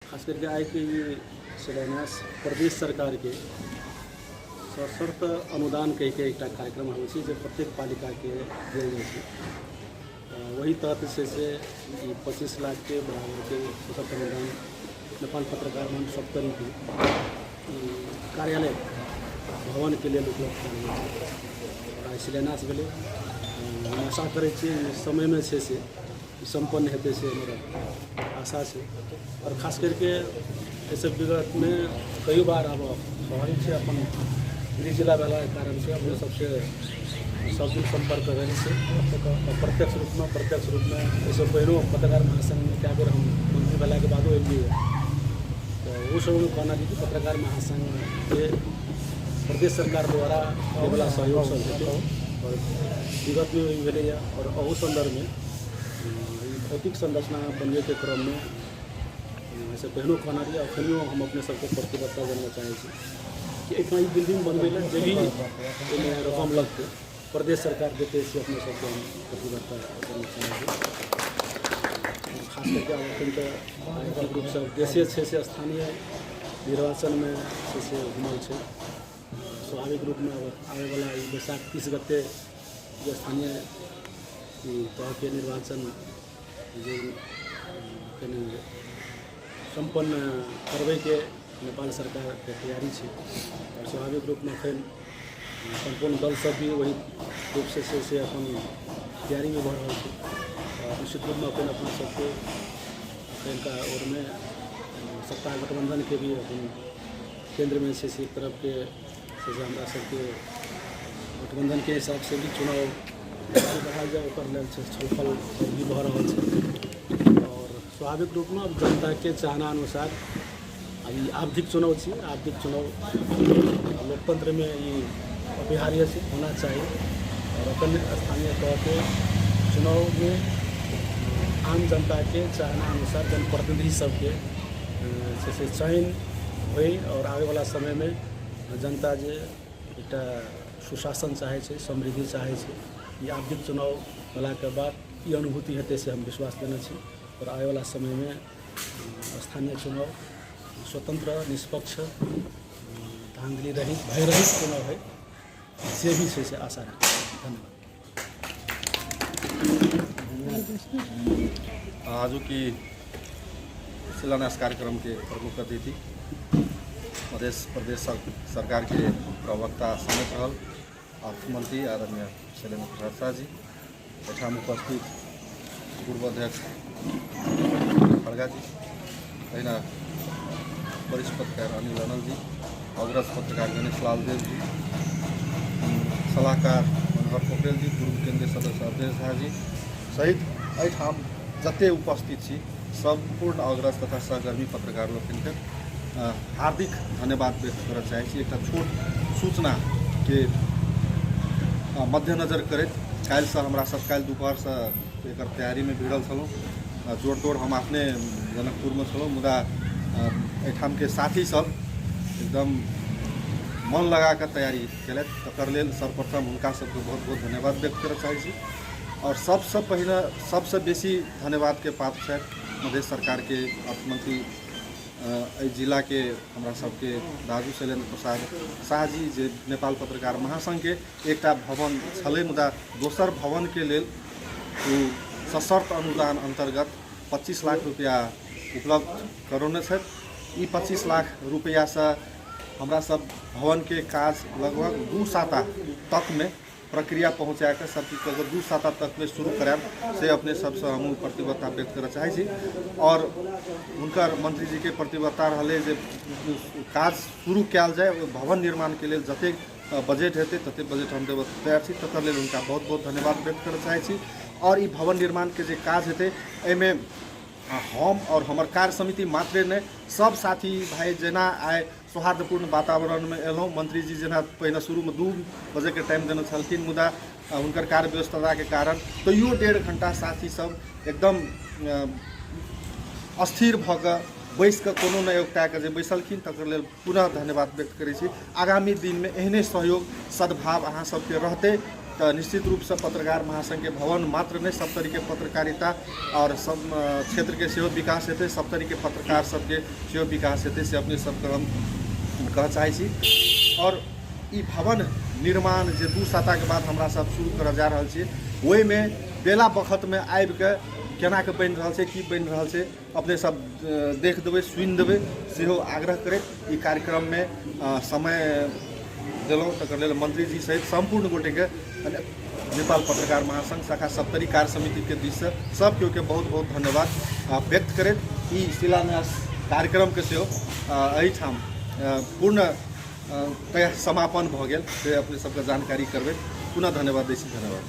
खास करके आए कि शिलान्यास प्रदेश सरकार के सशर्त अनुदान कह के एक कार्यक्रम हो प्रत्येक पालिका के दिल जाए वही तहत से 25 लाख के बराबर के सशर्त अनुदान नेपाल पत्रकार मंच सप्तरी के कार्यालय भवन के लिए उपलब्ध और शिलान्यास भेले। हम आशा करे समय में से संपन्न हेतु से हमारा आशा है। और खास करके ऐसे विगत में कई बार अब स्वाभाविक से अपन गृह जिला वाला के कारण से अपने सबसे सब दिन संपर्क रहे से प्रत्यक्ष रूप में ऐसे पहले पत्रकार महासंघ में क्या कर हम मंत्री वाला के बाद तो वो सब कहना कि पत्रकार महासंघ के प्रदेश सरकार द्वारा ये वाला सहयोग सब देते और विगत में मिले और अहू संदर्भ में भौतिक संरचना बनने के क्रम में ऐसे पहलो कहना रही अखनियों हम अपने सबको प्रतिबद्धता जानना चाहे कि एक बिल्डिंग बनवे जो भी रकम लगते प्रदेश सरकार देते से अपने सबको हम प्रतिबद्धता करना चाहेंगे। खास करके अत्यंत रूप से देशे से स्थानीय निर्वाचन में से घूमल है। स्वाभाविक रूप में आने वाला बैसाख 30 गते जो स्थानीय तह के निर्वाचन जो संपन्न करवे के नेपाल सरकार के तैयारी है और स्वाभाविक रूप में फिर संपूर्ण दल सब भी वही रूप से अपन तैयारी में बढ़ रहा है और निश्चित रूप में अपन अपना सबके इनका और में सत्ता गठबंधन के भी अपन केंद्र में से एक तरफ के हमारा सबके गठबंधन के हिसाब से भी चुनाव बढ़ा जाए छलफल भी भऽ रहल है। और स्वाभाविक रूप में अब जनता के चाहना अनुसार अभी आवधिक चुनाव है। आवधिक चुनाव लोकतंत्र में ये अपरिहार्य से होना चाहिए और अपन स्थानीय तौर पर चुनाव में आम जनता के चाहना अनुसार जनप्रतिनिधि सबके से चयन हुई और आगे वाला समय में जनता जे एक सुशासन चाहे छे समृद्धि चाहे छे ये आवधिक चुनाव होला के बाद ये अनुभूति हेतु से हम विश्वास देने छी और आने वाला समय में स्थानीय चुनाव स्वतंत्र निष्पक्ष धांधली रहित भय रहित चुनाव है से भी से आशा है। धन्यवाद। आज की शिलान्यास कार्यक्रम के प्रमुख अतिथि प्रदेश सरकार के प्रवक्ता समेत रहल अर्थमंत्री आदरणीय शैलेन्द्र प्रसाद शाह जी, एठाम उपस्थित पूर्व अध्यक्ष खड़गा जी, अहिना वरिष्ठ पत्रकार अनिल अनल जी, अग्रज पत्रकार गणेश लाल देव जी, सलाहकार मनोहर पोखरेल जी, पूर्व केंद्रीय सदस्य अवधेश झा जी सहित एठाम जते उपस्थित छी संपूर्ण अग्रज तथा सहकर्मी पत्रकार लोकनि के हार्दिक धन्यवाद व्यक्त करना चाहे। एक छोट सूचना के मद्देनजर करैत काल्हि से हमरा सब काल्हि दोपहर से एक तैयारी में भिड़ल छलौं। जोड़ तोड़ हम अपने जनकपुर में छलौं, मुदा एठाम के साथी सब एकदम मन लगा कर तैयारी केलथि, तकर लेल सर्वप्रथम हुनका सबके बहुत बहुत धन्यवाद व्यक्त करना चाहे। और सबसे पहले सबसे बेसी धन्यवाद के पात्र छथि मधेश सरकार के अर्थमंत्री जिला के हमरा सबके दाजू शैलेन्द्र प्रसाद शाह जी जे नेपाल पत्रकार महासंघ के एक भवन छलै, मुदा दोसर भवन के लेल सशर्त अनुदान अंतर्गत 25 लाख रुपया उपलब्ध करौने छथि। 25 लाख रुपया से हमरा सब भवन के काज लगभग 2 साता तक में प्रक्रिया पहुँचा के सब चीज़ अगर 2 साता तक में शुरू कराब से अपने सबसे हम प्रतिबद्धता व्यक्त करना चाहे छी। और उनकर मंत्री जी के प्रतिबद्धता रहे जे काज शुरू कयल जाए, भवन निर्माण के लिए जते बजट हेतै तते बजट हम देव तैयार छी, तकर लेल उनका बहुत बहुत धन्यवाद व्यक्त करना चाहे छी। और ई भवन निर्माण के जे काज हेतै एहिमे हम और हमार कार्य समिति मात्रे नहीं सब साथी भाई जेना आए सौहार्दपूर्ण वातावरण में एलौं। मंत्री जी जेना पहले शुरू में 2 बजे के टाइम देने छलखिन, मुदा उनकर कार्य व्यस्तता के कारण तैयो 1.5 घंटा साथी सब एकदम अस्थिर भऽ कऽ बैस कऽ कोनो न एकटा के जे बैसलखिन तकर लेल पुनः धन्यवाद व्यक्त करै छी। आगामी दिन में एहने सहयोग सद्भाव अहाँ सबके रहते तो निश्चित रूप से पत्रकार महासंघ के भवन मात्र नहीं सब तरीके पत्रकारिता और सब क्षेत्र के सेहो विकास हेतु सब तरीके पत्रकार सबके सेहो विकास हेतु से अपने सबके हम कह चाहे छी। और ई भवन निर्माण जे 2 सप्ताह के बाद हमरा सब शुरू कर जा रहा छी वही में बेला बखत में आबि के केना के बन रहा है कि बन रहा है अपने सब देख देवे सुन देवे सेहो आग्रह करे। ई कार्यक्रम में समय दिलों तकर लेल मंत्री जी सहित संपूर्ण गोटे के नेपाल पत्रकार महासंघ शाखा सप्तरी कार्य समिति के दिश से सब केओ के बहुत बहुत धन्यवाद व्यक्त करे। ई शिलान्यास कार्यक्रम के सेहो एहिठाम पूर्ण समापन भ गेल से अपने सबके जानकारी करबे। पुनः धन्यवाद दै छी। धन्यवाद।